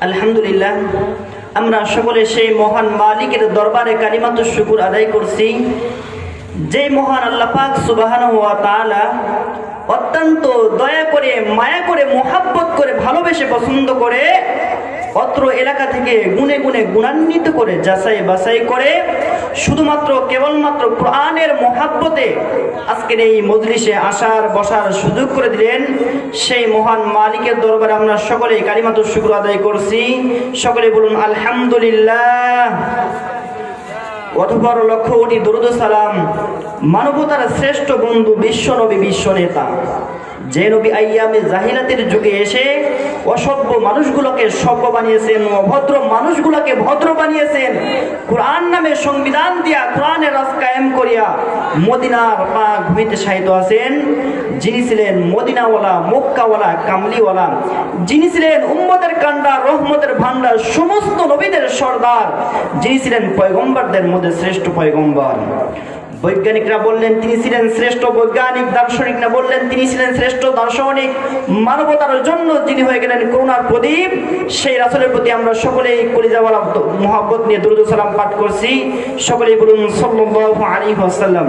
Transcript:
আলহামদুলিল্লাহ, আমরা সকলে সেই মহান মালিকের দরবারে কালিমাতুশ শুকর আদায় করছি। যে মহান আল্লাহ পাক সুবহানাহু ওয়া তাআলা অত্যন্ত দয়া করে, মায়া করে, মোহাব্বত করে, ভালোবেসে, পছন্দ করে অত্র এলাকা থেকে গুণে গুণে গুণান্বিত করে, যাচাই বাছাই করে শুধুমাত্র কেবলমাত্র কোরআনের মোহাব্বতে আজকের এই মজলিসে আসার বসার সুযোগ করে দিলেন। সেই মহান মালিকের দরবারে আমরা সকলেই কালিমাতুশ শুকর আদায় করছি। সকলে বলুন আলহামদুলিল্লাহ। অতঃপর লক্ষ কোটি দরুদ ও সালাম মানবতার শ্রেষ্ঠ বন্ধু বিশ্ব নবী, বিশ্ব নেতা, যে নবী আইয়ামে জাহিলাতের যুগে এসে অসভ্য মানুষগুলোকে সভ্য বানিয়েছেন, অভদ্র মানুষগুলোকে ভদ্র বানিয়েছেন, কোরআন নামে সংবিধান দিয়া কোরআনের রাজ কায়েম করিয়া মদিনার পাক ভূমিতে শায়িত আছেন। যিনি ছিলেন মদিনাওয়ালা, মক্কাওয়ালা, কামলিওয়ালা, যিনি ছিলেন উম্মতের কান্ডার, রহমতের ভান্ডার, সমস্ত নবীদের সর্দার, যিনি ছিলেন পয়গম্বরদের মধ্যে শ্রেষ্ঠ পয়গম্বর। বৈজ্ঞানিকরা বললেন তিনি ছিলেন শ্রেষ্ঠ বৈজ্ঞানিক, দার্শনিকরা বললেন তিনি ছিলেন শ্রেষ্ঠ দার্শনিক। মানবতার জন্য যিনি হয়ে গেলেন করুণার প্রদীপ, সেই রাসূলের প্রতি আমরা সকলেই কলিজাওয়ালা মুহাব্বত নিয়ে দরুদ ও সালাম পাঠ করছি। সকলেই বলুন সাল্লাল্লাহু আলাইহি ওয়াসাল্লাম।